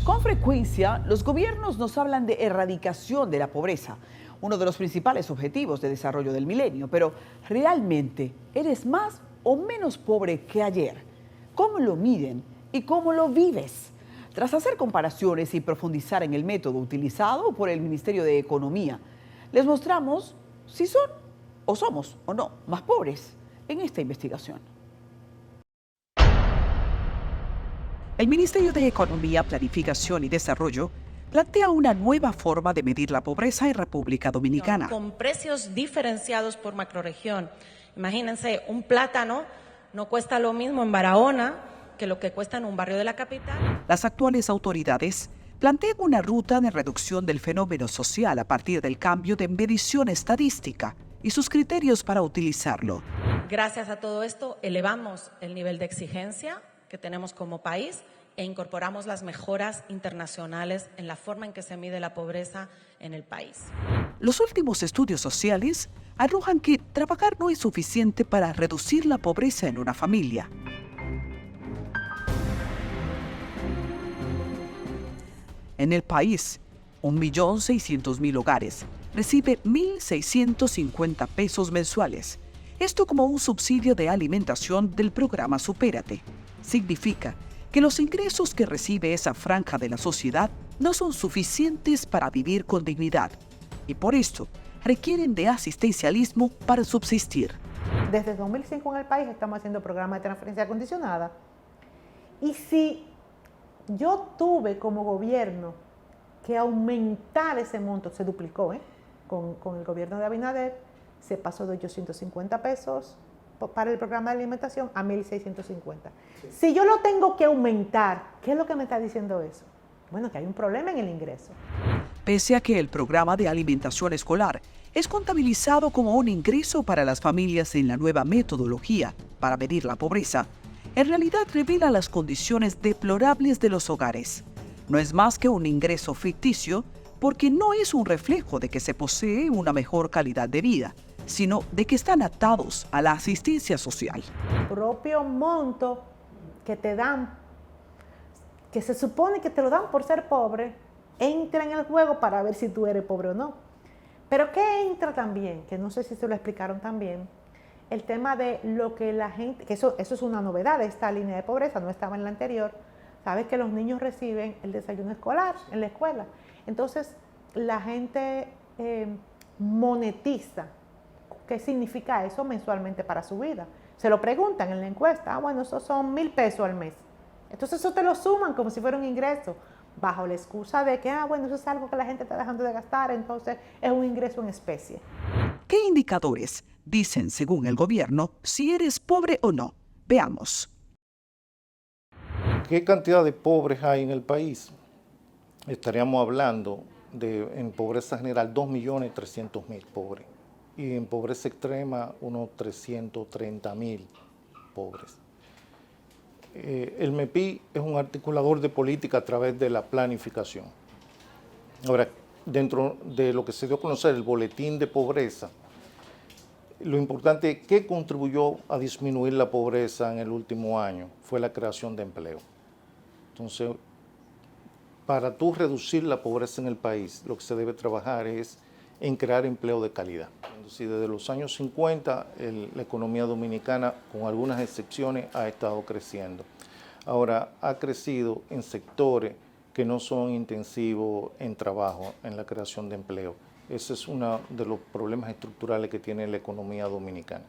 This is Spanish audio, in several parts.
Con frecuencia, los gobiernos nos hablan de erradicación de la pobreza, uno de los principales objetivos de desarrollo del milenio, pero ¿realmente eres más o menos pobre que ayer? ¿Cómo lo miden y cómo lo vives? Tras hacer comparaciones y profundizar en el método utilizado por el Ministerio de Economía, les mostramos si son o somos o no más pobres en esta investigación. El Ministerio de Economía, Planificación y Desarrollo plantea una nueva forma de medir la pobreza en República Dominicana. Con precios diferenciados por macrorregión. Imagínense, un plátano no cuesta lo mismo en Barahona que lo que cuesta en un barrio de la capital. Las actuales autoridades plantean una ruta de reducción del fenómeno social a partir del cambio de medición estadística y sus criterios para utilizarlo. Gracias a todo esto, elevamos el nivel de exigencia que tenemos como país e incorporamos las mejoras internacionales en la forma en que se mide la pobreza en el país. Los últimos estudios sociales arrojan que trabajar no es suficiente para reducir la pobreza en una familia. En el país, 1.600.000 hogares recibe 1.650 pesos mensuales. Esto como un subsidio de alimentación del programa Supérate. Significa que los ingresos que recibe esa franja de la sociedad no son suficientes para vivir con dignidad y por esto requieren de asistencialismo para subsistir. Desde 2005 en el país estamos haciendo programas de transferencia condicionada y si yo tuve como gobierno que aumentar ese monto, se duplicó con el gobierno de Abinader, se pasó de 850 pesos para el programa de alimentación a 1.650. Sí. Si yo lo tengo que aumentar, ¿qué es lo que me está diciendo eso? Bueno, que hay un problema en el ingreso. Pese a que el programa de alimentación escolar es contabilizado como un ingreso para las familias en la nueva metodología para medir la pobreza, en realidad revela las condiciones deplorables de los hogares. No es más que un ingreso ficticio porque no es un reflejo de que se posee una mejor calidad de vida, sino de que están atados a la asistencia social. El propio monto que te dan, que se supone que te lo dan por ser pobre, entra en el juego para ver si tú eres pobre o no. Pero ¿qué entra también? Que no sé si se lo explicaron también. El tema de lo que la gente, que eso es una novedad de esta línea de pobreza, no estaba en la anterior. Sabes que los niños reciben el desayuno escolar en la escuela. Entonces, la gente monetiza. ¿Qué significa eso mensualmente para su vida? Se lo preguntan en la encuesta. Bueno, eso son 1.000 pesos al mes. Entonces eso te lo suman como si fuera un ingreso, bajo la excusa de que, bueno, eso es algo que la gente está dejando de gastar, entonces es un ingreso en especie. ¿Qué indicadores dicen, según el gobierno, si eres pobre o no? Veamos. ¿Qué cantidad de pobres hay en el país? Estaríamos hablando de, en pobreza general, 2.300.000 pobres. Y en pobreza extrema, unos 330.000 pobres. El MEPI es un articulador de política a través de la planificación. Ahora, dentro de lo que se dio a conocer, el boletín de pobreza, lo importante que contribuyó a disminuir la pobreza en el último año fue la creación de empleo. Entonces, para tú reducir la pobreza en el país, lo que se debe trabajar es en crear empleo de calidad. Entonces, desde los años 50, la economía dominicana, con algunas excepciones, ha estado creciendo. Ahora, ha crecido en sectores que no son intensivos en trabajo, en la creación de empleo. Ese es uno de los problemas estructurales que tiene la economía dominicana.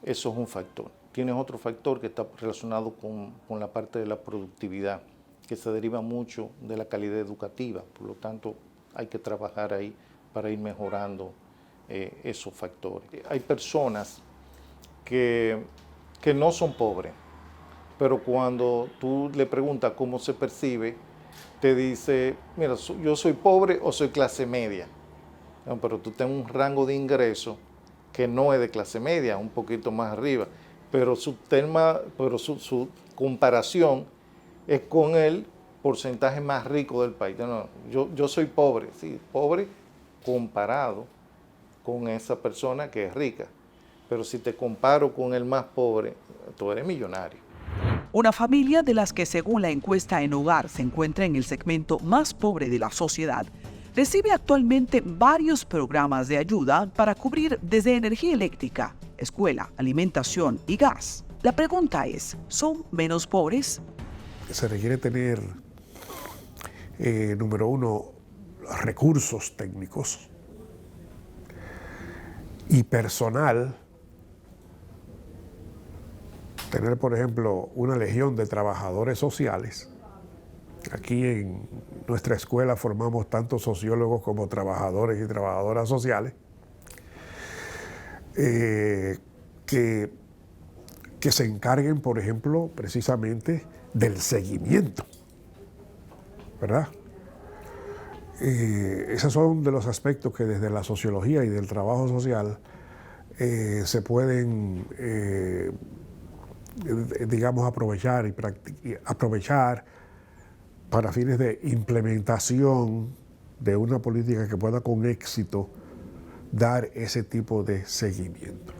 Eso es un factor. Tienes otro factor que está relacionado con la parte de la productividad, que se deriva mucho de la calidad educativa. Por lo tanto, hay que trabajar ahí para ir mejorando esos factores. Hay personas que no son pobres, pero cuando tú le preguntas cómo se percibe, te dice, mira, yo soy pobre o soy clase media. No, pero tú tienes un rango de ingreso que no es de clase media, un poquito más arriba, pero su comparación es con el porcentaje más rico del país. No, yo soy pobre, sí, pobre comparado con esa persona que es rica. Pero si te comparo con el más pobre, tú eres millonario. Una familia de las que, según la encuesta en Hogar, se encuentra en el segmento más pobre de la sociedad, recibe actualmente varios programas de ayuda para cubrir desde energía eléctrica, escuela, alimentación y gas. La pregunta es, ¿son menos pobres? Se requiere tener, número uno, recursos técnicos y personal. Tener, por ejemplo, una legión de trabajadores sociales. Aquí en nuestra escuela formamos tanto sociólogos como trabajadores y trabajadoras sociales que se encarguen, por ejemplo, precisamente del seguimiento, ¿verdad? Esos son de los aspectos que desde la sociología y del trabajo social se pueden, digamos, aprovechar para fines de implementación de una política que pueda con éxito dar ese tipo de seguimiento.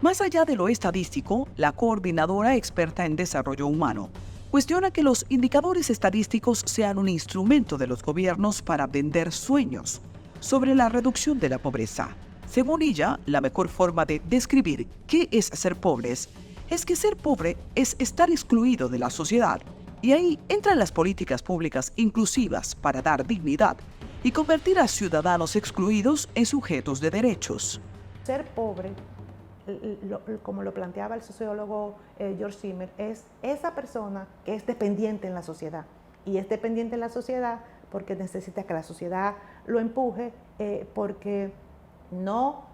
Más allá de lo estadístico, la coordinadora experta en desarrollo humano cuestiona que los indicadores estadísticos sean un instrumento de los gobiernos para vender sueños sobre la reducción de la pobreza. Según ella, la mejor forma de describir qué es ser pobres es que ser pobre es estar excluido de la sociedad. Y ahí entran las políticas públicas inclusivas para dar dignidad y convertir a ciudadanos excluidos en sujetos de derechos. Ser pobre, como lo planteaba el sociólogo George Zimmer, es esa persona que es dependiente en la sociedad. Y es dependiente en la sociedad porque necesita que la sociedad lo empuje, porque no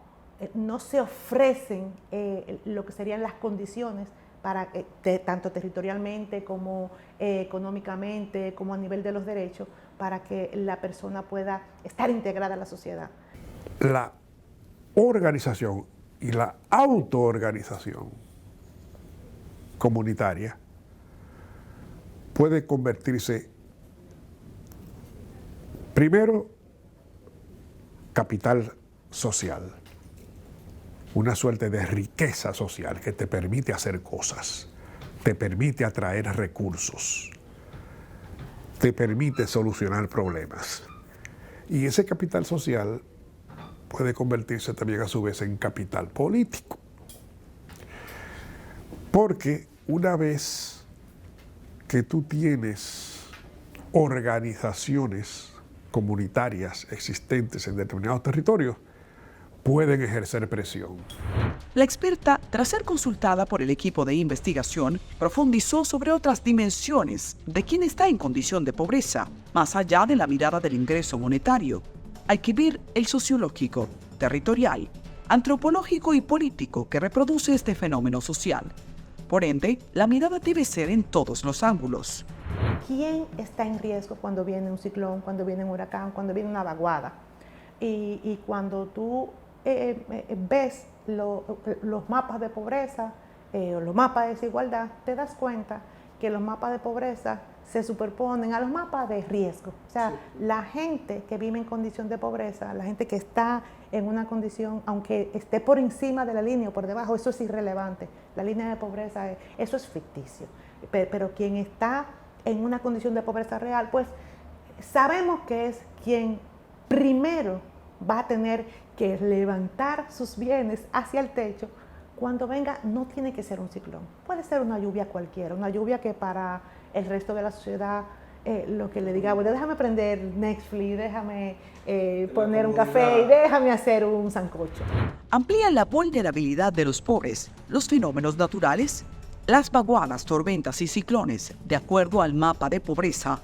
se ofrecen lo que serían las condiciones para tanto territorialmente como económicamente, como a nivel de los derechos, para que la persona pueda estar integrada a la sociedad. La organización y la autoorganización comunitaria puede convertirse, primero, capital social, una suerte de riqueza social que te permite hacer cosas, te permite atraer recursos, te permite solucionar problemas. Y ese capital social puede convertirse también a su vez en capital político. Porque una vez que tú tienes organizaciones comunitarias existentes en determinados territorios, pueden ejercer presión. La experta, tras ser consultada por el equipo de investigación, profundizó sobre otras dimensiones de quién está en condición de pobreza, más allá de la mirada del ingreso monetario. Hay que ver el sociológico, territorial, antropológico y político que reproduce este fenómeno social. Por ende, la mirada debe ser en todos los ángulos. ¿Quién está en riesgo cuando viene un ciclón, cuando viene un huracán, cuando viene una vaguada? Y cuando tú ves los mapas de pobreza o los mapas de desigualdad, te das cuenta que los mapas de pobreza se superponen a los mapas de riesgo. O sea, sí, la gente que vive en condición de pobreza, la gente que está en una condición, aunque esté por encima de la línea o por debajo, eso es irrelevante. La línea de pobreza, eso es ficticio. Pero quien está en una condición de pobreza real, pues sabemos que es quien primero va a tener que levantar sus bienes hacia el techo. Cuando venga, no tiene que ser un ciclón, puede ser una lluvia cualquiera, una lluvia que para el resto de la sociedad lo que le diga, bueno, déjame prender Netflix, déjame poner un café y déjame hacer un sancocho. Amplían la vulnerabilidad de los pobres, los fenómenos naturales. Las vaguadas, tormentas y ciclones, de acuerdo al mapa de pobreza,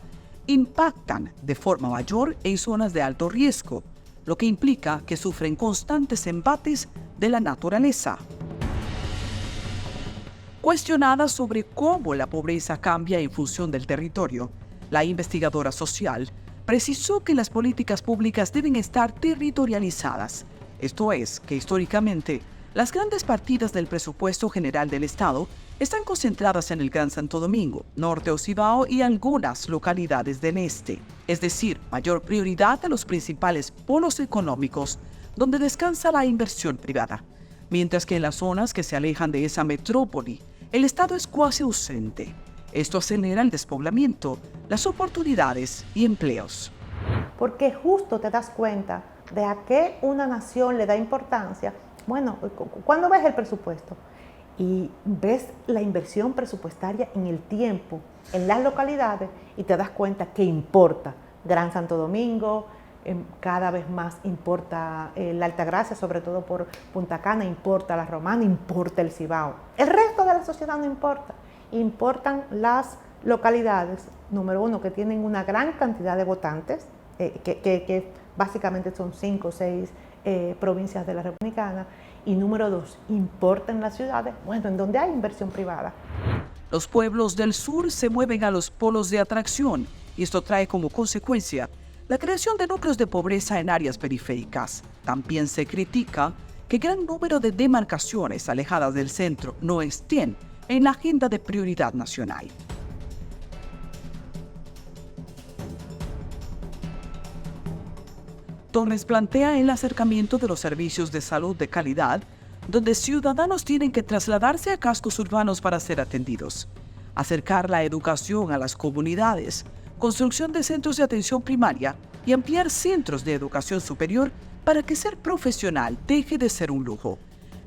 impactan de forma mayor en zonas de alto riesgo, lo que implica que sufren constantes embates de la naturaleza. Cuestionada sobre cómo la pobreza cambia en función del territorio, la investigadora social precisó que las políticas públicas deben estar territorializadas. Esto es, que históricamente, las grandes partidas del presupuesto general del Estado están concentradas en el Gran Santo Domingo, Norte Ocibao y algunas localidades del este. Es decir, mayor prioridad a los principales polos económicos donde descansa la inversión privada, mientras que en las zonas que se alejan de esa metrópoli, el Estado es cuasi ausente. Esto acelera el despoblamiento, las oportunidades y empleos. Porque justo te das cuenta de a qué una nación le da importancia. Bueno, cuando ves el presupuesto y ves la inversión presupuestaria en el tiempo, en las localidades, y te das cuenta que importa Gran Santo Domingo, cada vez más importa la Altagracia, sobre todo por Punta Cana, importa la Romana, importa el Cibao. El resto de la sociedad no importa. Importan las localidades, número uno, que tienen una gran cantidad de votantes, que básicamente son 5 o 6 provincias de la República, y número dos, importan las ciudades, bueno, en donde hay inversión privada. Los pueblos del sur se mueven a los polos de atracción y esto trae como consecuencia la creación de núcleos de pobreza en áreas periféricas. También se critica que gran número de demarcaciones alejadas del centro no estén en la agenda de prioridad nacional. Torres plantea el acercamiento de los servicios de salud de calidad, donde ciudadanos tienen que trasladarse a cascos urbanos para ser atendidos, acercar la educación a las comunidades, construcción de centros de atención primaria y ampliar centros de educación superior para que ser profesional deje de ser un lujo.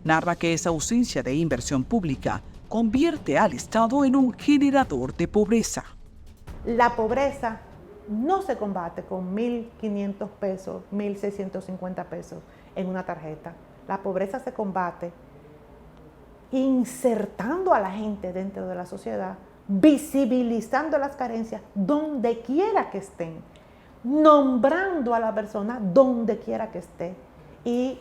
Narra que esa ausencia de inversión pública convierte al Estado en un generador de pobreza. La pobreza no se combate con 1.500 pesos, 1.650 pesos en una tarjeta. La pobreza se combate insertando a la gente dentro de la sociedad, visibilizando las carencias donde quiera que estén, nombrando a la persona donde quiera que esté y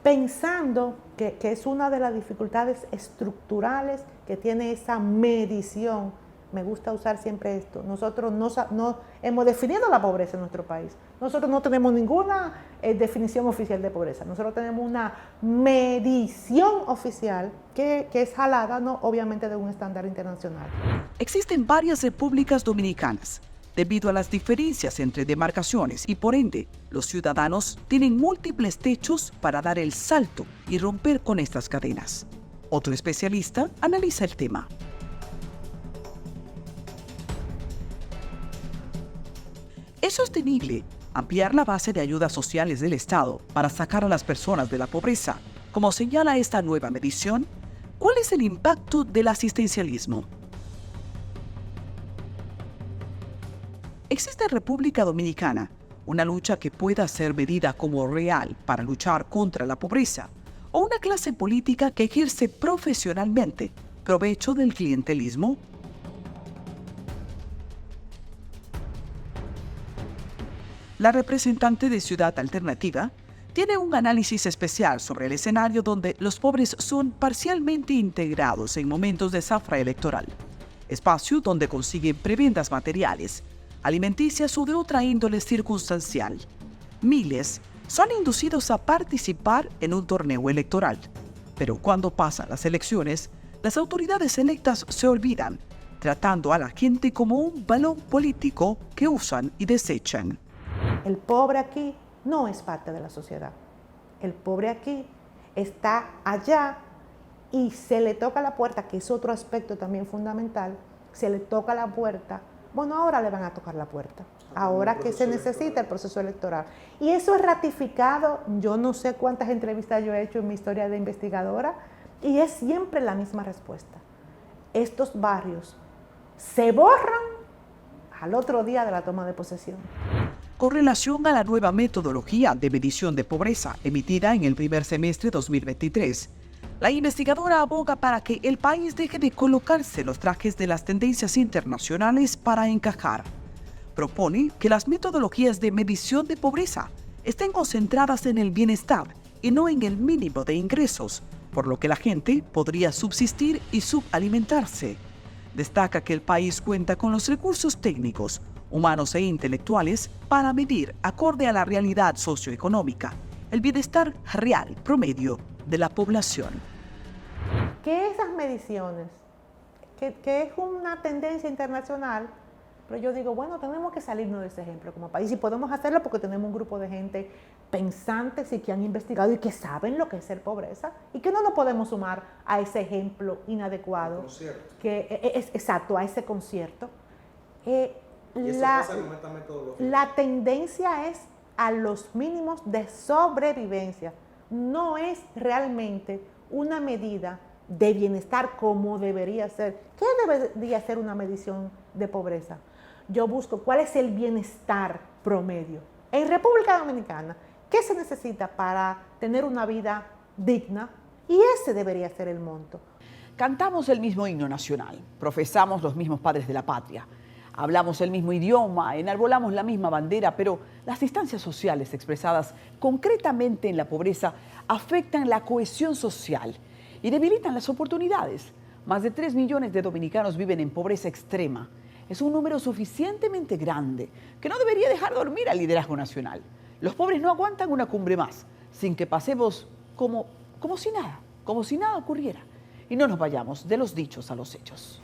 pensando que es una de las dificultades estructurales que tiene esa medición. Me gusta usar siempre esto. Nosotros no hemos definido la pobreza en nuestro país. Nosotros no tenemos ninguna definición oficial de pobreza. Nosotros tenemos una medición oficial que es jalada, ¿no?, obviamente de un estándar internacional. Existen varias repúblicas dominicanas. Debido a las diferencias entre demarcaciones y por ende, los ciudadanos tienen múltiples techos para dar el salto y romper con estas cadenas. Otro especialista analiza el tema. ¿Es sostenible ampliar la base de ayudas sociales del Estado para sacar a las personas de la pobreza, como señala esta nueva medición? ¿Cuál es el impacto del asistencialismo? ¿Existe en República Dominicana una lucha que pueda ser medida como real para luchar contra la pobreza? ¿O una clase política que ejerce profesionalmente provecho del clientelismo? La representante de Ciudad Alternativa tiene un análisis especial sobre el escenario donde los pobres son parcialmente integrados en momentos de zafra electoral, espacio donde consiguen prebendas materiales, alimenticias o de otra índole circunstancial. Miles son inducidos a participar en un torneo electoral, pero cuando pasan las elecciones, las autoridades electas se olvidan, tratando a la gente como un balón político que usan y desechan. El pobre aquí no es parte de la sociedad. El pobre aquí está allá y se le toca la puerta, que es otro aspecto también fundamental, se le toca la puerta. Bueno, ahora le van a tocar la puerta. Ahora que se necesita el proceso electoral. Y eso es ratificado, yo no sé cuántas entrevistas yo he hecho en mi historia de investigadora, y es siempre la misma respuesta. Estos barrios se borran al otro día de la toma de posesión. Con relación a la nueva metodología de medición de pobreza emitida en el primer semestre 2023, la investigadora aboga para que el país deje de colocarse los trajes de las tendencias internacionales para encajar. Propone que las metodologías de medición de pobreza estén concentradas en el bienestar y no en el mínimo de ingresos, por lo que la gente podría subsistir y subalimentarse. Destaca que el país cuenta con los recursos técnicos, humanos e intelectuales para medir, acorde a la realidad socioeconómica, el bienestar real promedio de la población. Que esas mediciones, que es una tendencia internacional, Pero yo digo, bueno, tenemos que salirnos de ese ejemplo como país y podemos hacerlo porque tenemos un grupo de gente pensantes y que han investigado y que saben lo que es ser pobreza y que no nos podemos sumar a ese ejemplo inadecuado. Exacto, a ese concierto. La tendencia es a los mínimos de sobrevivencia. No es realmente una medida de bienestar como debería ser. ¿Qué debería ser una medición de pobreza? Yo busco cuál es el bienestar promedio. En República Dominicana, ¿qué se necesita para tener una vida digna? Y ese debería ser el monto. Cantamos el mismo himno nacional, profesamos los mismos padres de la patria, hablamos el mismo idioma, enarbolamos la misma bandera, pero las distancias sociales expresadas concretamente en la pobreza afectan la cohesión social y debilitan las oportunidades. Más de 3 millones de dominicanos viven en pobreza extrema. Es un número suficientemente grande que no debería dejar dormir al liderazgo nacional. Los pobres no aguantan una cumbre más sin que pasemos como si nada ocurriera. Y no nos vayamos de los dichos a los hechos.